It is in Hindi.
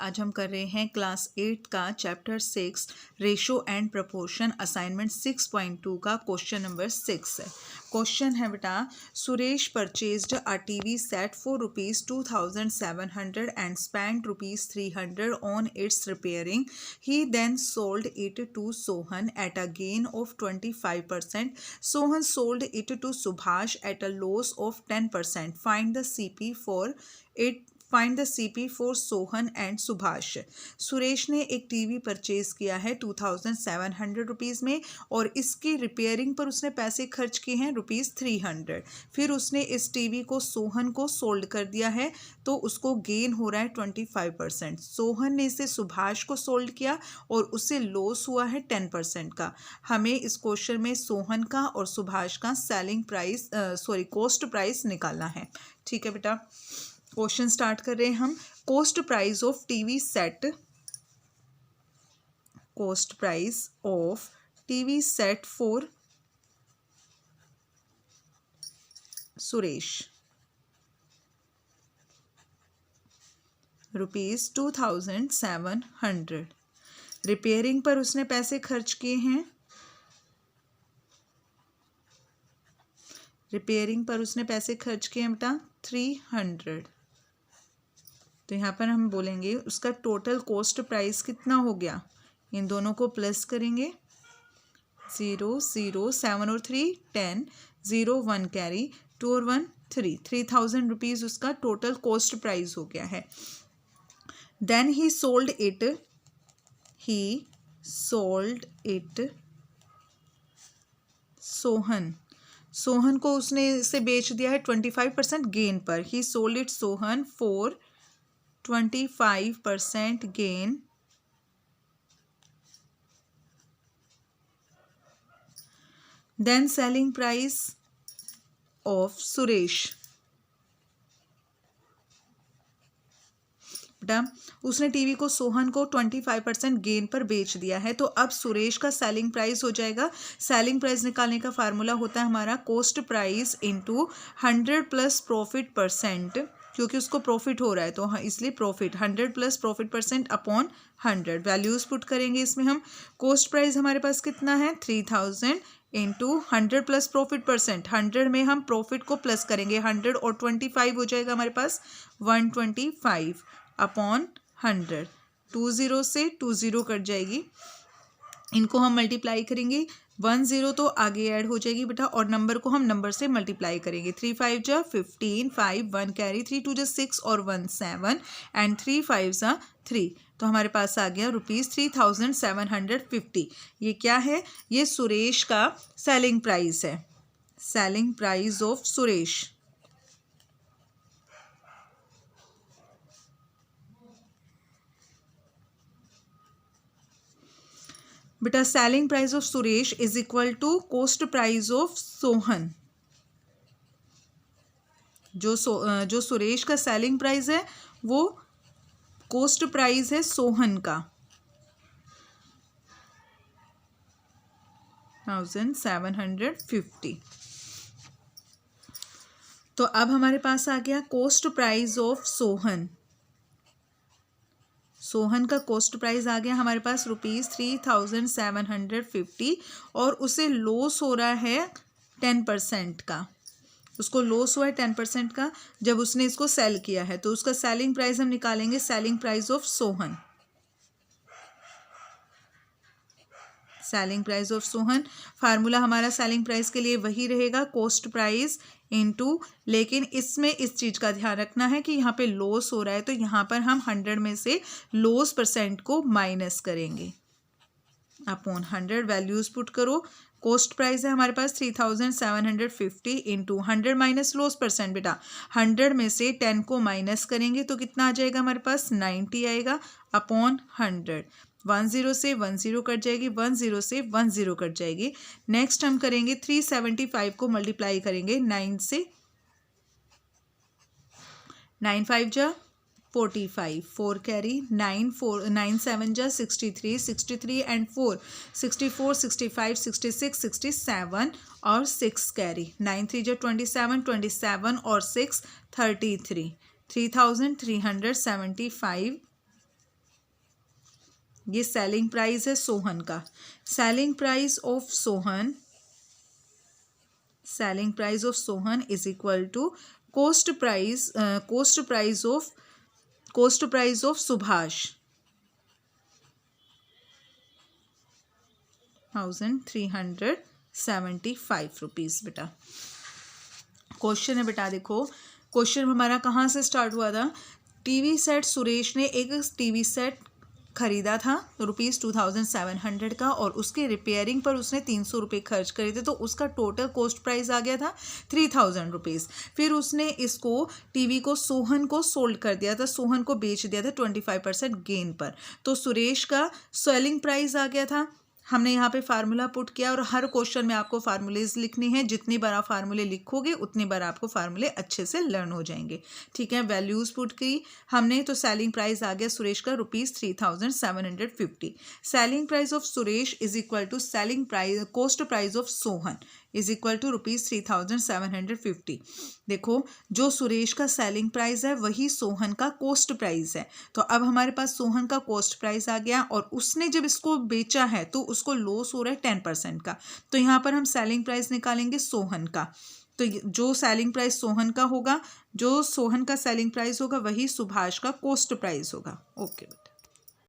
आज हम कर रहे हैं क्लास 8 का chapter 6 ratio and proportion assignment 6.2 का क्वेश्चन नंबर 6 है। क्वेश्चन है बेटा, Suresh purchased a TV set for ₹2,700 and spent ₹300 on its repairing. He then sold it to Sohan at a gain of 25%. Sohan sold it to Subhash at a loss of 10%. Find the CP for Sohan and Subhash. Suresh ने एक टीवी परचेज किया है 2,700 रुपीज़ में और इसकी रिपेयरिंग पर उसने पैसे खर्च किए हैं ₹300। फिर उसने इस टीवी को सोहन को सोल्ड कर दिया है तो उसको गेन हो रहा है 25%। सोहन ने इसे सुभाष को सोल्ड किया और उसे लॉस हुआ है 10% का। हमें इस क्वेश्चन में सोहन का और सुभाष का कॉस्ट प्राइस निकालना है। ठीक है बेटा, क्वेश्चन स्टार्ट कर रहे हैं हम। Cost price of TV set for Suresh ₹2,700। Repairing पर उसने पैसे खर्च किए हैं बेटा 300। तो यहाँ पर हम बोलेंगे उसका टोटल कॉस्ट प्राइस कितना हो गया। इन दोनों को प्लस करेंगे, 0 0 7 और 3 10, 0 1 कैरी, 2 और 1 3, 3,000 रुपीज़ उसका टोटल कॉस्ट प्राइस हो गया है। Then he sold it Sohan को उसने इसे बेच दिया है 25% गेन पर। He sold it Sohan for 25% gain. Then selling price of Suresh. बेटा उसने टीवी को सोहन को 25% गेन पर बेच दिया है तो अब सुरेश का सेलिंग प्राइस हो जाएगा। सेलिंग प्राइस निकालने का फार्मूला होता है हमारा cost price into 100 plus profit percent, क्योंकि उसको प्रॉफिट हो रहा है तो हाँ इसलिए profit 100 plus profit percent upon 100। Values put करेंगे इसमें हम। कॉस्ट प्राइस हमारे पास कितना है 3,000 इंटू 100 प्लस प्रॉफिट परसेंट। 100 में हम प्रॉफिट को प्लस करेंगे, 100 और 25 हो जाएगा हमारे पास 125 अपॉन 100। 20 से 20 कट जाएगी, इनको हम मल्टीप्लाई करेंगे। 10 तो आगे ऐड हो जाएगी बेटा और नंबर को हम नंबर से मल्टीप्लाई करेंगे। 3 5 जा 15, 5 1 कैरी, 3 2 जा 6 और 1 7 एंड 3 5 जा 3। तो हमारे पास आ गया ₹3,750। ये क्या है, ये सुरेश का सेलिंग प्राइस है। Selling price of Suresh. बेटा selling price of Suresh is equal to cost price of Sohan. जो सुरेश का सेलिंग प्राइस है वो कॉस्ट प्राइस है सोहन का 1,750। तो अब हमारे पास आ गया cost price of Sohan. Sohan का कॉस्ट प्राइस आ गया हमारे पास ₹3,750 और उसे लॉस हो रहा है 10% का। उसको लॉस हुआ है 10% का जब उसने इसको सेल किया है तो उसका सेलिंग प्राइस हम निकालेंगे। Selling price of Sohan, formula हमारा सेलिंग प्राइस के लिए वही रहेगा कॉस्ट प्राइस इनटू, लेकिन इसमें इस चीज़ का ध्यान रखना है कि यहाँ पे लॉस हो रहा है तो यहाँ पर हम 100 में से लॉस परसेंट को माइनस करेंगे अपॉन 100। वैल्यूज पुट करो। कॉस्ट प्राइस है हमारे पास 3,750 इंटू 100 माइनस लॉस परसेंट। बेटा 100 में से 10 को माइनस करेंगे तो कितना आ जाएगा हमारे पास 90 आएगा अपॉन 100। 10 से 10 कट जाएगी, 10 से 10 कट जाएगी। नेक्स्ट हम करेंगे 375 को मल्टीप्लाई करेंगे 9 से। 9 5 जा 45, 4 कैरी, 9 7 जा 63, 63 एंड 4 64, 65 66 67 और 6 कैरी, 9 3 जा 27, 27 और 6 33, 3,375 ये सेलिंग प्राइस है सोहन का। Selling price of Sohan, selling price of Sohan is equal to cost price of Subhash 1375 rupees. बेटा क्वेश्चन है बेटा, देखो क्वेश्चन हमारा कहाँ से स्टार्ट हुआ था। टीवी सेट, सुरेश ने एक टीवी सेट खरीदा था ₹2700 का और उसके रिपेयरिंग पर उसने 300 रुपये खर्च करे थे, तो उसका टोटल कॉस्ट प्राइस आ गया था 3000 रुपीज़। फिर उसने इसको टीवी को सोहन को सोल्ड कर दिया था, सोहन को बेच दिया था 25% गेन पर। तो सुरेश का सेलिंग प्राइस आ गया था। हमने यहाँ पे फार्मूला पुट किया और हर क्वेश्चन में आपको फार्मूलेज लिखने हैं। जितनी बार आप फार्मूले लिखोगे उतनी बार आपको फार्मूले अच्छे से लर्न हो जाएंगे। ठीक है, वैल्यूज पुट की हमने, तो सेलिंग प्राइस आ गया सुरेश का ₹3750। Selling price of Suresh is equal to selling price cost price of Sohan is equal to ₹3750। देखो जो सुरेश का सेलिंग प्राइस है वही सोहन का कॉस्ट प्राइस है। तो अब हमारे पास सोहन का कॉस्ट प्राइस आ गया और उसने जब इसको बेचा है तो उसको लॉस हो रहा है 10% का। तो यहाँ पर हम सेलिंग प्राइस निकालेंगे सोहन का। तो जो सेलिंग प्राइस सोहन का होगा, जो सोहन का सेलिंग प्राइस होगा वही सुभाष का कॉस्ट प्राइस होगा। ओके बेटा।